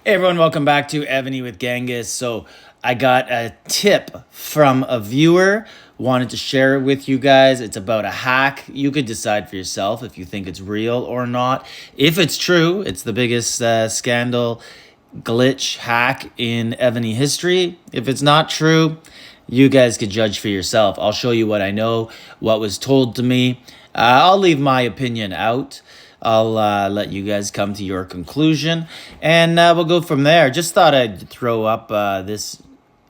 Hey everyone, welcome back to Evony with Genghis. So I got a tip from a viewer, wanted to share it with you guys. It's about a hack. You could decide for yourself if you think it's real or not. If it's true, it's the biggest scandal, glitch, hack in Evony history. If it's not true, you guys could judge for yourself. I'll show you what I know, what was told to me. I'll leave my opinion out. I'll let you guys come to your conclusion, and we'll go from there. Just thought I'd throw up this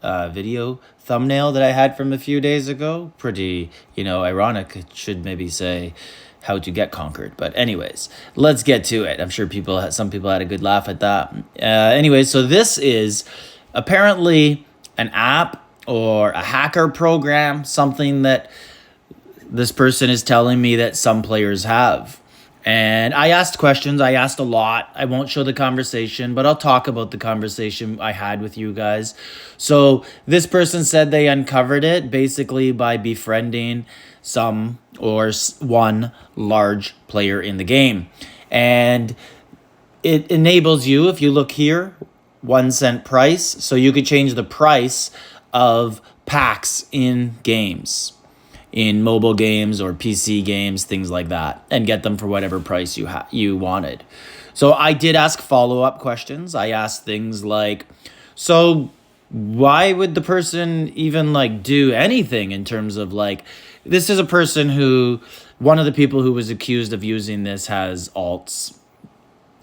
video thumbnail that I had from a few days ago. Pretty, ironic. It should maybe say how to get conquered. But anyways, let's get to it. I'm sure some people had a good laugh at that. Anyways, so this is apparently an app or a hacker program, something that this person is telling me that some players have. And I asked questions. I asked a lot. I won't show the conversation, but I'll talk about the conversation I had with you guys. So this person said they uncovered it basically by befriending some or one large player in the game. And it enables you, if you look here, 1 cent price. So you could change the price of packs in games, in mobile games or PC games, things like that, and get them for whatever price you wanted. So I did ask follow-up questions. I asked things like, so why would the person even do anything in terms of this is a person who, one of the people who was accused of using this has alts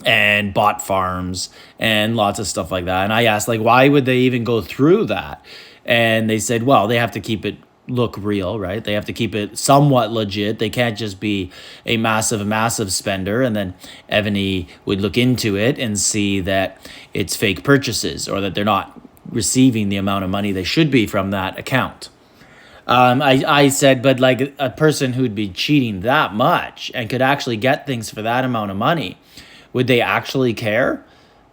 and bot farms and lots of stuff like that. And I asked why would they even go through that? And they said, well, they have to keep it look real, right? They have to keep it somewhat legit. They can't just be a massive spender, and then Evony would look into it and see that it's fake purchases or that they're not receiving the amount of money they should be from that account. I said, but a person who'd be cheating that much and could actually get things for that amount of money, would they actually care,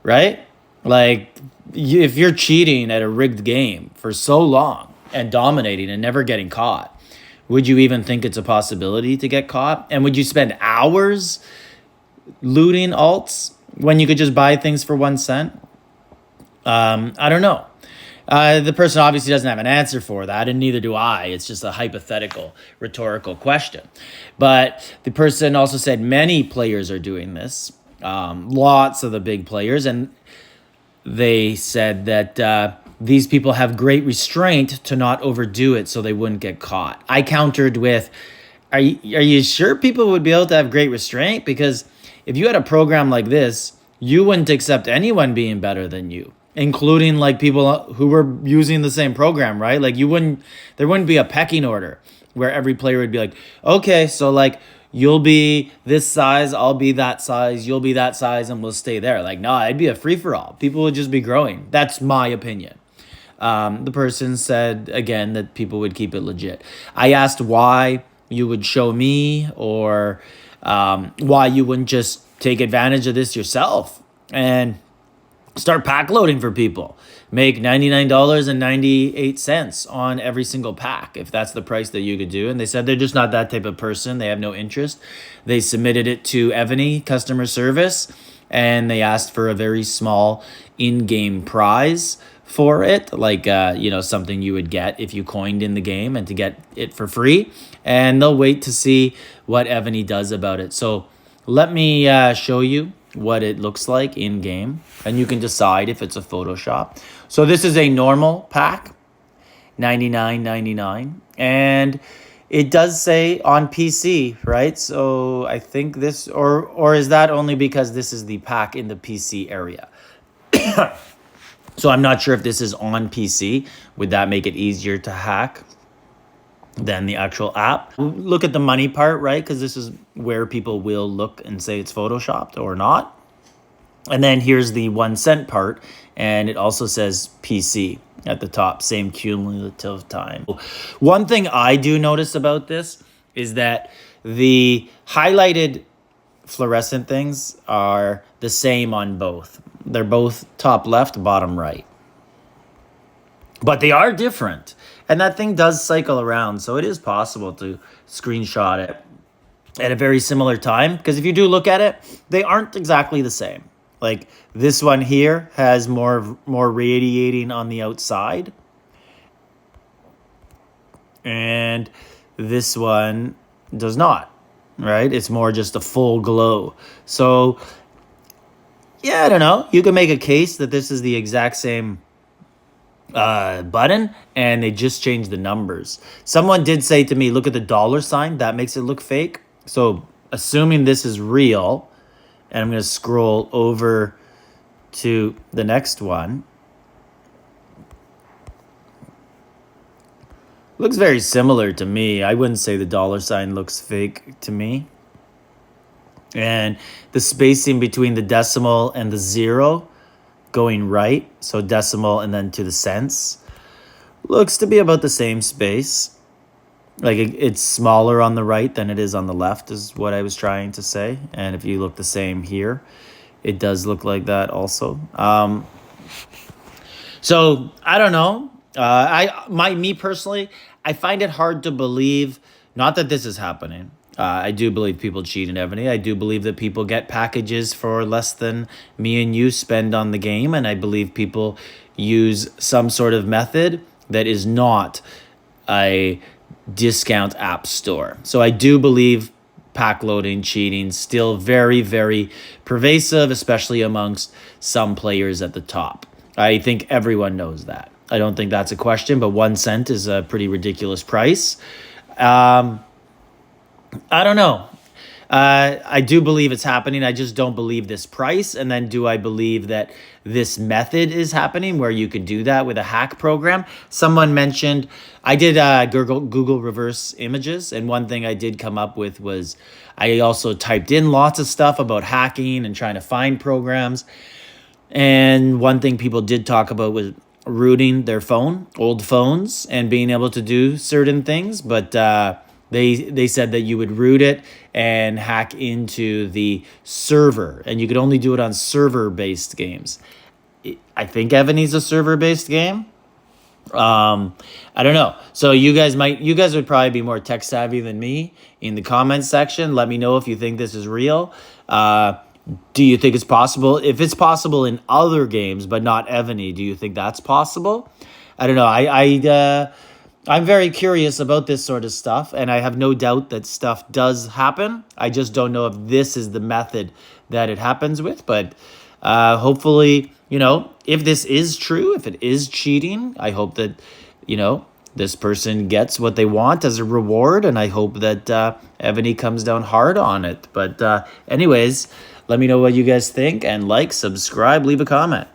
right? If you're cheating at a rigged game for so long and dominating and never getting caught, would you even think it's a possibility to get caught? And would you spend hours looting alts when you could just buy things for 1 cent? I don't know. The person obviously doesn't have an answer for that, and neither do I. It's just a hypothetical, rhetorical question. But the person also said many players are doing this, lots of the big players, and they said that these people have great restraint to not overdo it so they wouldn't get caught. I countered with, are you sure people would be able to have great restraint? Because if you had a program like this, you wouldn't accept anyone being better than you, including people who were using the same program, right? There wouldn't be a pecking order where every player would be like, okay, so you'll be this size, I'll be that size, you'll be that size, and we'll stay there. No, it'd be a free-for-all. People would just be growing. That's my opinion. The person said, again, that people would keep it legit. I asked why you would show me or why you wouldn't just take advantage of this yourself and start pack loading for people. Make $99.98 on every single pack, if that's the price that you could do. And they said they're just not that type of person. They have no interest. They submitted it to Evony customer service, and they asked for a very small in-game prize for it, something you would get if you coined in the game and to get it for free. And they'll wait to see what Evony does about it. So let me show you what it looks like in game, and you can decide if it's a Photoshop. So this is a normal pack, $99.99, and it does say on PC, right? So I think this, or is that only because this is the pack in the PC area? So I'm not sure if this is on PC. Would that make it easier to hack than the actual app? Look at the money part, right? Because this is where people will look and say it's Photoshopped or not. And then here's the 1 cent part, and it also says PC at the top, same cumulative time. One thing I do notice about this is that the highlighted fluorescent things are the same on both. They're both top left, bottom right. But they are different. And that thing does cycle around, so it is possible to screenshot it at a very similar time. Because if you do look at it, they aren't exactly the same. Like this one here has more radiating on the outside, and this one does not, right? It's more just a full glow. So yeah, I don't know. You can make a case that this is the exact same button, and they just changed the numbers. Someone did say to me, look at the dollar sign. That makes it look fake. So assuming this is real, and I'm going to scroll over to the next one. Looks very similar to me. I wouldn't say the dollar sign looks fake to me. And the spacing between the decimal and the zero going right, so decimal and then to the cents, looks to be about the same space. Like it's smaller on the right than it is on the left is what I was trying to say. And if you look the same here, it does look like that also. So I don't know. Me personally, I find it hard to believe, not that this is happening. I do believe people cheat in Evony. I do believe that people get packages for less than me and you spend on the game. And I believe people use some sort of method that is not a discount app store. So I do believe pack loading, cheating, still very, very pervasive, especially amongst some players at the top. I think everyone knows that. I don't think that's a question, but 1 cent is a pretty ridiculous price. I don't know. I do believe it's happening. I just don't believe this price. And then do I believe that this method is happening where you could do that with a hack program? Someone mentioned, I did Google reverse images. And one thing I did come up with was I also typed in lots of stuff about hacking and trying to find programs. And one thing people did talk about was rooting their phone, old phones, and being able to do certain things. But they said that you would root it and hack into the server, and you could only do it on server-based games. I think Evony's a server-based game. I don't know. So you guys would probably be more tech savvy than me. In the comments section, let me know if you think this is real. Do you think it's possible? If it's possible in other games, but not Evony, do you think that's possible? I don't know. I'm very curious about this sort of stuff, and I have no doubt that stuff does happen. I just don't know if this is the method that it happens with. But hopefully, if this is true, if it is cheating, I hope that, this person gets what they want as a reward, and I hope that Evony comes down hard on it. But anyways, let me know what you guys think, and subscribe, leave a comment.